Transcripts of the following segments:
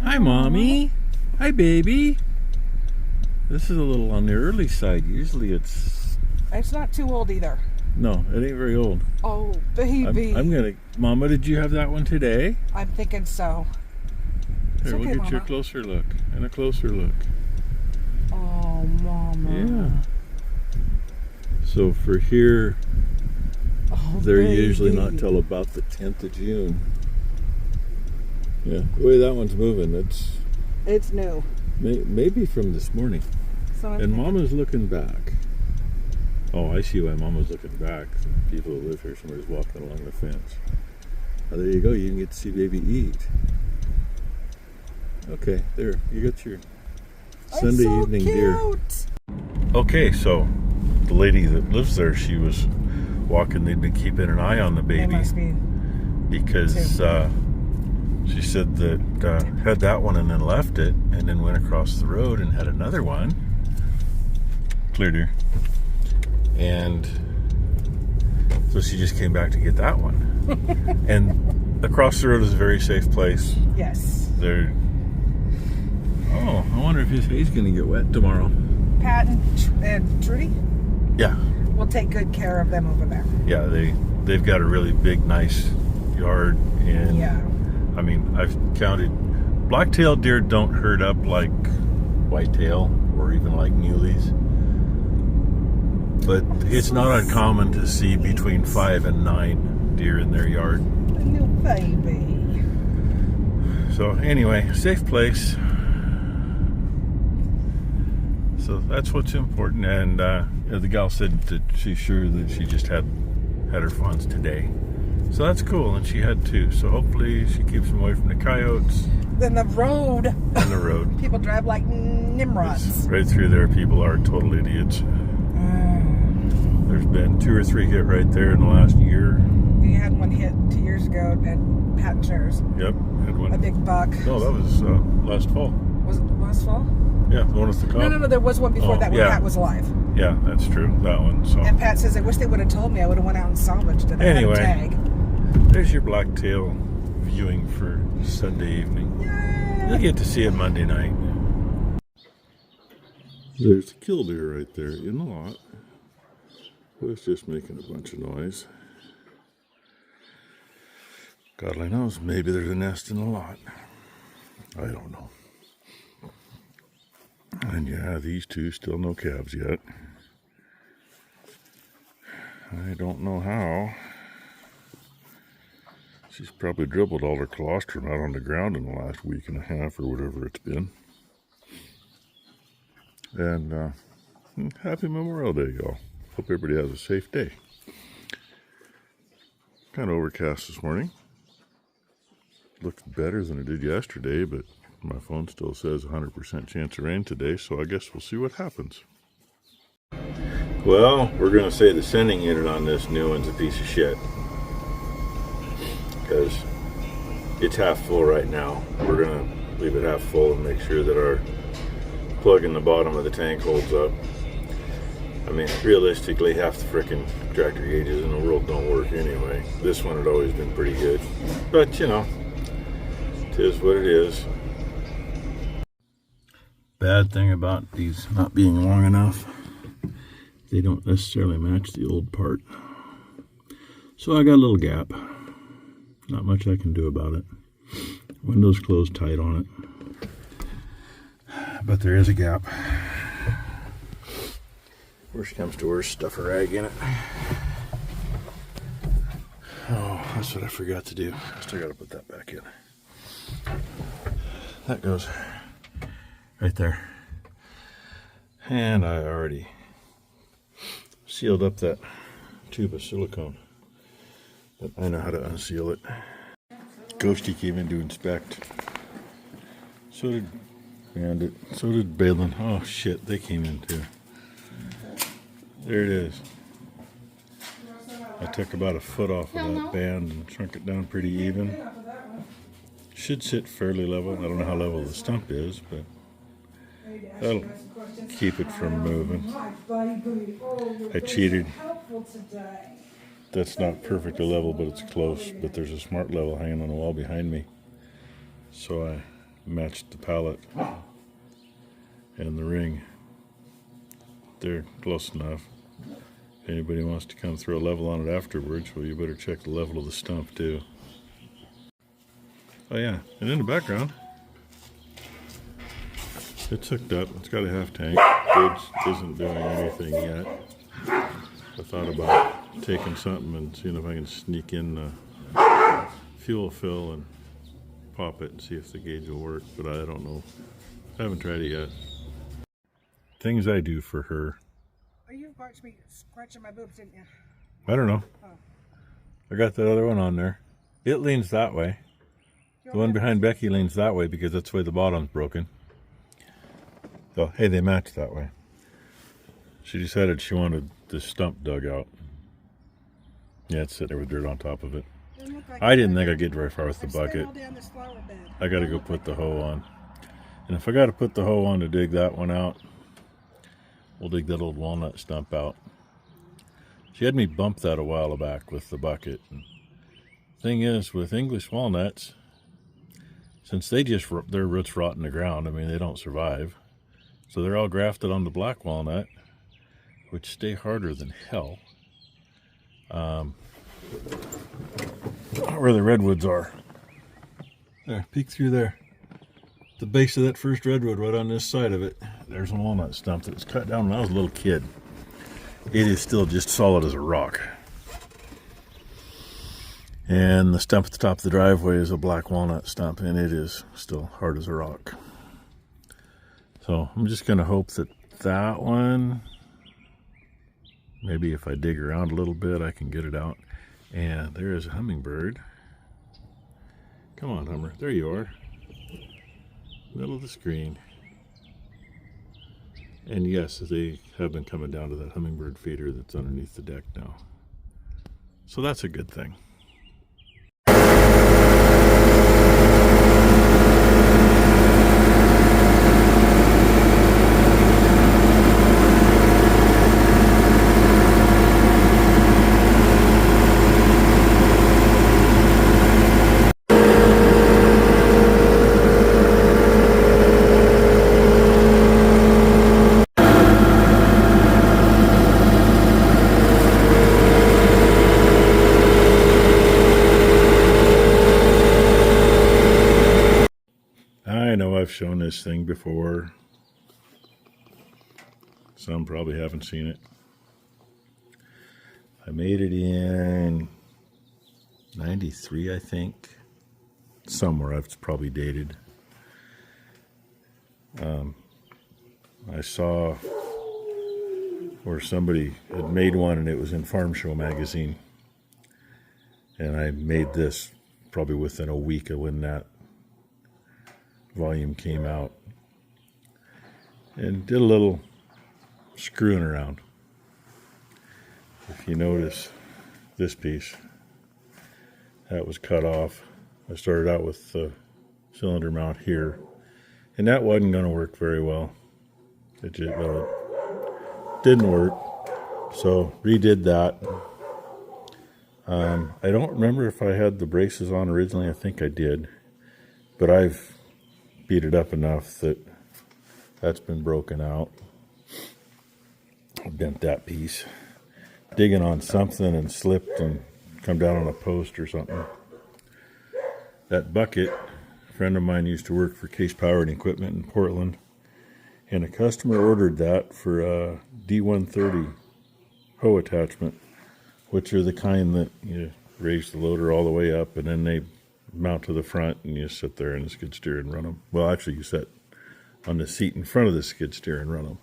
Hi, Mommy. Hi, baby. This is a little on the early side. Usually it's... It's not too old either. No, it ain't very old. Oh, baby. I'm gonna... Mama, did you have that one today? I'm thinking so. Here, okay, we'll get you a Mama. closer look. And a closer look. Oh, Mama. Yeah. So for here, Oh, they're baby. usually not till about the 10th of June. Yeah, the way that one's moving, It's new. maybe from this morning. So I'm And thinking- Mama's looking back. Oh, I see why Mama's looking back. People who live here, somebody's walking along the fence. Oh, there you go. You can get to see baby eat. Okay, there. You got your Sunday so evening cute. deer. Okay, so the lady that lives there, she was walking. They'd been keeping an eye on the They baby must be. because she said that had that one and then left it and then went across the road and had another one. Clear deer. And so she just came back to get that one. And across the road is a very safe place. Yes. There. Oh, I wonder if his hay's going to get wet tomorrow. Pat and Trudy Yeah, will take good care of them over there. yeah. They've got a really big, nice yard, and Yeah. I mean, I've counted. Black-tailed deer don't herd up like whitetail or even like muleys. But it's not uncommon to see between 5 and 9 deer in their yard. A new baby. So anyway, safe place. So that's what's important. And the gal said that she's sure that she just had her fawns today. So that's cool, and she had two. So hopefully she keeps them away from the coyotes Then the road. and the road. People drive like Nimrods. Right through there, people are total idiots. There's been 2 or 3 hit right there in the last year. We had one hit 2 years ago at Pat and Shares. Yep, had one. A big buck. No, that was last fall. Was it last fall? Yeah, the one with the cop. No, there was one before Oh, that when yeah. Pat was alive. Yeah, that's true. That one. So And Pat says, I wish they would have told me. I would have went out and salvaged it. I Anyway. had a tag. there's your blacktail viewing for Sunday evening. Yay! You'll get to see it Monday night. There's a killdeer right there in the lot. Was just making a bunch of noise. God only knows, maybe there's a nest in the lot. I don't know. And yeah, these two still no calves yet. I don't know how. She's probably dribbled all her colostrum out on the ground in the last week and a half or whatever it's been. And happy Memorial Day, y'all. Hope everybody has a safe day. Kind of overcast this morning. Looks better than it did yesterday, but my phone still says 100% chance of rain today, so I guess we'll see what happens. Well, we're going to say the sending unit on this new one's a piece of shit. Because it's half full right now. We're going to leave it half full and make sure that our plug in the bottom of the tank holds up. I mean, realistically, half the frickin' tractor gauges in the world don't work anyway. This one had always been pretty good. But, you know, it is what it is. Bad thing about these not being long enough, they don't necessarily match the old part. So I got a little gap. Not much I can do about it. Windows closed tight on it. But there is a gap. Worst comes to worst, stuff a rag in it. Oh, that's what I forgot to do. I still got to put that back in. That goes right there. And I already sealed up that tube of silicone. But I know how to unseal it. Ghosty came in to inspect. So did Bandit. So did Balin. Oh shit, they came in too. There it is. I took about a foot off of that band and shrunk it down pretty even. Should sit fairly level. I don't know how level the stump is, but that'll keep it from moving. I cheated. That's not perfectly level, but it's close. But there's a smart level hanging on the wall behind me. So I matched the pallet and the ring. They're close enough. If anybody wants to come throw a level on it afterwards, well, you better check the level of the stump too. Oh yeah, and in the background, it's hooked up. It's got a half tank. It isn't doing anything yet. I thought about taking something and seeing if I can sneak in the fuel fill and pop it and see if the gauge will work, but I don't know. I haven't tried it yet. Things I do for her. Oh, you watched me scratching my boobs, didn't you? I don't know. Oh. I got that other one on there. It leans that way. The one behind Becky leans that way because that's the way the bottom's broken. So, hey, they match that way. She decided she wanted this stump dug out. Yeah, it's sitting there with dirt on top of it. I didn't think I'd get very far with the bucket. I got to go put the hoe on. And if I got to put the hoe on to dig that one out, we'll dig that old walnut stump out. She had me bump that a while back with the bucket. And thing is, with English walnuts, since their roots rot in the ground, I mean, they don't survive. So they're all grafted on the black walnut, which stay harder than hell. Where the redwoods are. There, peek through there. The base of that first redwood right on this side of it. There's a walnut stump that was cut down when I was a little kid. It is still just solid as a rock. And the stump at the top of the driveway is a black walnut stump, and it is still hard as a rock. So I'm just going to hope that that one, maybe if I dig around a little bit, I can get it out. And there is a hummingbird. Come on, Hummer. There you are. Middle of the screen. And yes, they have been coming down to that hummingbird feeder that's underneath the deck now. So that's a good thing. I know I've shown this thing before. Some probably haven't seen it. I made it in 93, I think. Somewhere, it's probably dated. I saw where somebody had made one and it was in Farm Show magazine. And I made this probably within a week of when that volume came out, and did a little screwing around. If you notice this piece, that was cut off. I started out with the cylinder mount here, and that wasn't going to work very well. It just didn't work, so redid that. I don't remember if I had the braces on originally. I think I did, but I've beat it up enough that that's been broken out. I bent that piece, digging on something and slipped and come down on a post or something. That bucket, a friend of mine used to work for Case Power and Equipment in Portland, and a customer ordered that for a D130 hoe attachment, which are the kind that you raise the loader all the way up and then they mount to the front and you sit there in the skid steer and run them. Well, actually you sit on the seat in front of the skid steer and run them.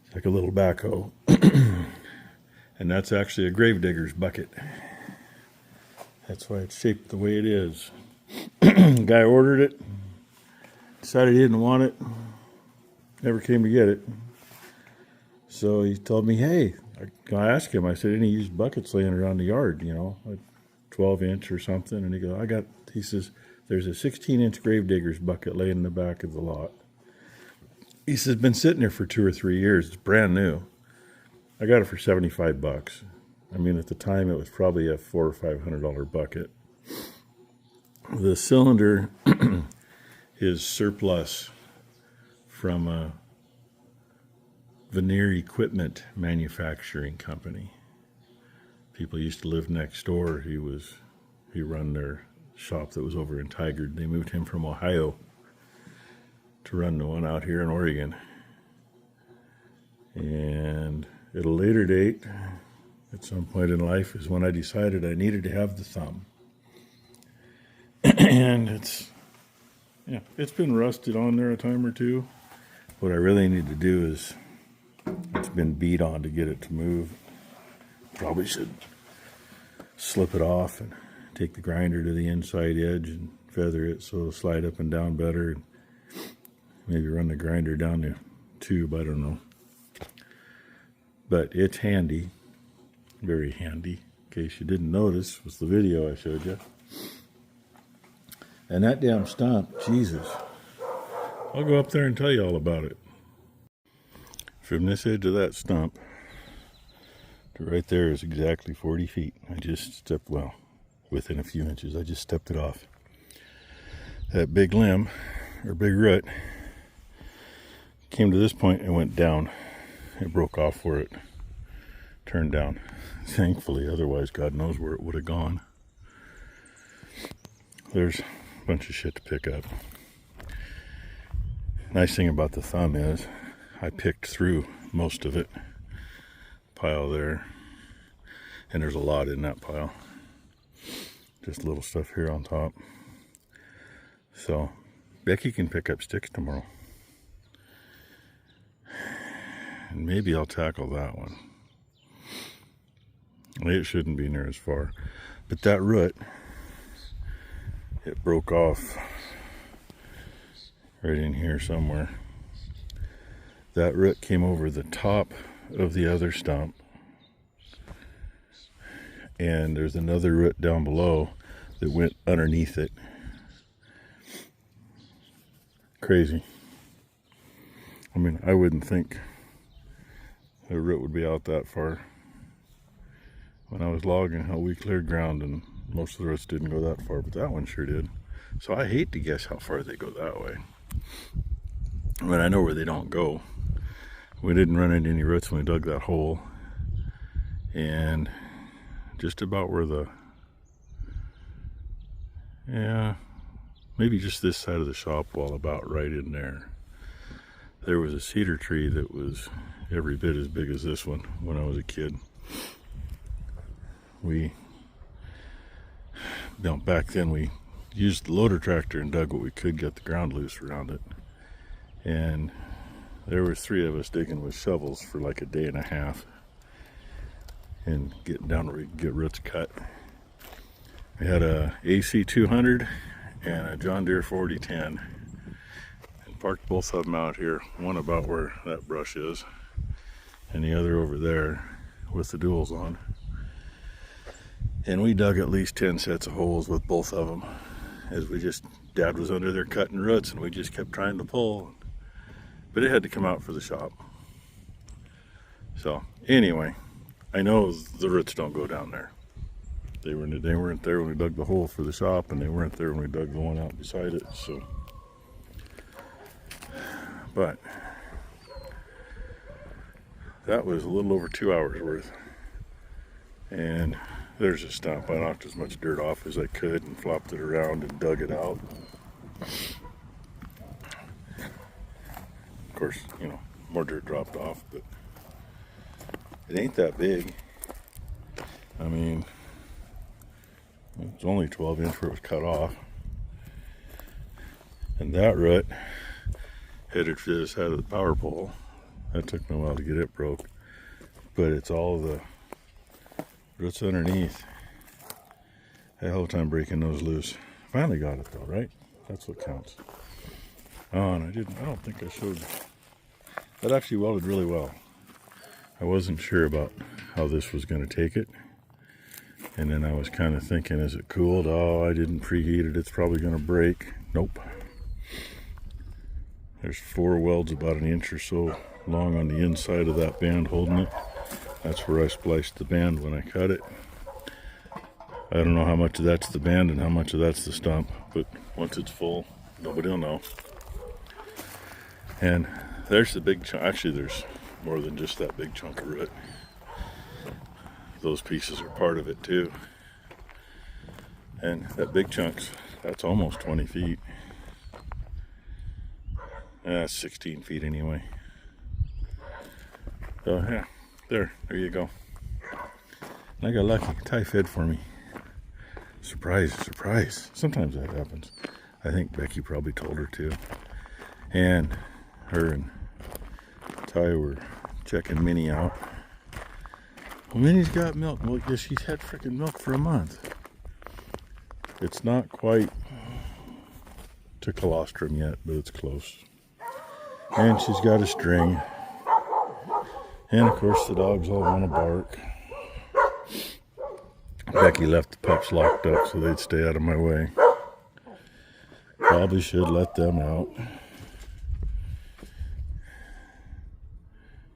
It's like a little backhoe. And that's actually a gravedigger's bucket. That's why it's shaped the way it is. Guy ordered it, decided he didn't want it, never came to get it. So he told me, hey, I asked him, I said, any used buckets laying around the yard, you know, 12-inch or something? And he goes, he says, there's a 16-inch gravedigger's bucket laying in the back of the lot. He says, been sitting there for 2 or 3 years. It's brand new. I got it for $75. I mean, at the time, it was probably a $400 or $500 bucket. The cylinder his surplus from a veneer equipment manufacturing company. People used to live next door. He run their shop that was over in Tigard. They moved him from Ohio to run the one out here in Oregon. And at a later date, at some point in life, is when I decided I needed to have the thumb. And it's been rusted on there a time or two. What I really need to do is, it's been beat on to get it to move. Probably should slip it off and take the grinder to the inside edge and feather it so it'll slide up and down better. And maybe run the grinder down the tube, I don't know. But it's handy, very handy. In case you didn't notice, was the video I showed you. And that damn stump, Jesus. I'll go up there and tell you all about it. From this edge of that stump to right there is exactly 40 feet. I just stepped, well, within a few inches, I just stepped it off. That big limb, or big root, came to this point and went down. It broke off where it turned down. Thankfully, otherwise God knows where it would have gone. There's a bunch of shit to pick up. Nice thing about the thumb is I picked through most of it. Pile there. And there's a lot in that pile. Just little stuff here on top. So Becky can pick up sticks tomorrow. And maybe I'll tackle that one. It shouldn't be near as far. But that root, it broke off right in here somewhere. That root came over the top of the other stump. And there's another root down below that went underneath it. Crazy. I mean, I wouldn't think the root would be out that far. When I was logging, how we cleared ground and most of the roots didn't go that far, but that one sure did. So I hate to guess how far they go that way. But I know where they don't go. We didn't run into any roots when we dug that hole. And just about where maybe just this side of the shop wall, about right in there. There was a cedar tree that was every bit as big as this one when I was a kid. Back then we used the loader tractor and dug what we could, get the ground loose around it. And there were 3 of us digging with shovels for like a day and a half and getting down where we could get roots cut. We had a AC 200 and a John Deere 4010 and parked both of them out here, one about where that brush is and the other over there with the duals on. And we dug at least 10 sets of holes with both of them as Dad was under there cutting roots and we just kept trying to pull. But it had to come out for the shop. So anyway, I know the roots don't go down there. They weren't there when we dug the hole for the shop, and they weren't there when we dug the one out beside it. So, but that was a little over 2 hours worth. And there's a stump. I knocked as much dirt off as I could and flopped it around and dug it out. Of course, more dirt dropped off, but it ain't that big. I mean, it's only 12 inch where it was cut off. And that root headed for the side of the power pole. That took me a while to get it broke. But it's all the roots underneath. I had a hell of a time breaking those loose. Finally got it though, right? That's what counts. Oh, and I don't think I showed. That actually welded really well. I wasn't sure about how this was going to take it. And then I was kind of thinking, is it cooled? Oh, I didn't preheat it. It's probably going to break. Nope. There's 4 welds about an inch or so long on the inside of that band holding it. That's where I spliced the band when I cut it. I don't know how much of that's the band and how much of that's the stump, but Once it's full, nobody will know. And there's the big chunk. Actually, there's more than just that big chunk of root. Those pieces are part of it too. And that big chunk's, that's almost 20 feet. That's 16 feet anyway. So yeah, there you go. And I got lucky. Ty fed for me. Surprise, surprise. Sometimes that happens. I think Becky probably told her too. And her and Ty were checking Minnie out. Well, Minnie's got milk. Well, yeah, she's had freaking milk for a month. It's not quite to colostrum yet, but it's close. And she's got a string. And of course the dogs all want to bark. Becky left the pups locked up so they'd stay out of my way. Probably should let them out.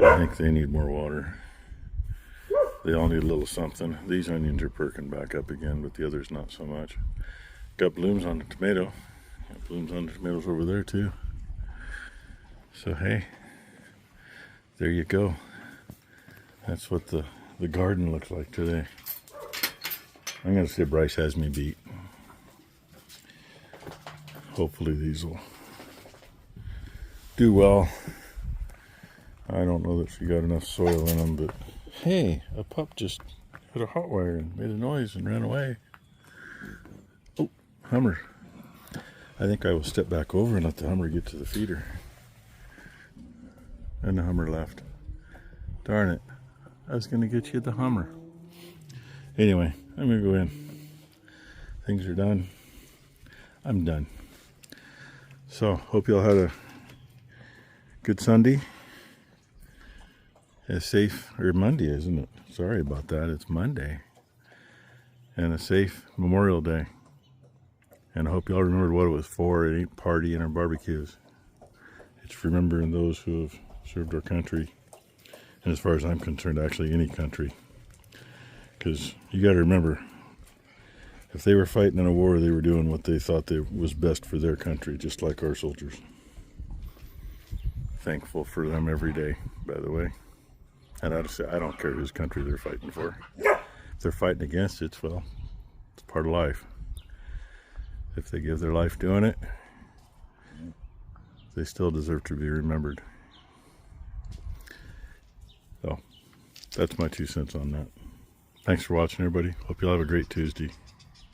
I think they need more water. They all need a little something. These onions are perking back up again, but the others not so much. Got blooms on the tomato. Got blooms on the tomatoes over there too. So hey, there you go. That's what the garden looks like today. I'm gonna say Bryce has me beat. Hopefully these will do well. I don't know that she got enough soil in them, but hey, a pup just hit a hot wire and made a noise and ran away. Oh, Hummer. I think I will step back over and let the Hummer get to the feeder. And the Hummer left. Darn it. I was gonna get you the Hummer. Anyway, I'm gonna go in. Things are done. I'm done. So, hope y'all had a good Sunday. A safe, or Monday, isn't it? Sorry about that. It's Monday. And a safe Memorial Day. And I hope y'all remembered what it was for. It ain't partying or barbecues. It's remembering those who have served our country. And as far as I'm concerned, actually any country. Because you got to remember, if they were fighting in a war, they were doing what they thought was best for their country, just like our soldiers. Thankful for them every day, by the way. And I don't care whose country they're fighting for. If they're fighting against it, well, it's part of life. If they give their life doing it, they still deserve to be remembered. So, that's my 2 cents on that. Thanks for watching, everybody. Hope you'll have a great Tuesday.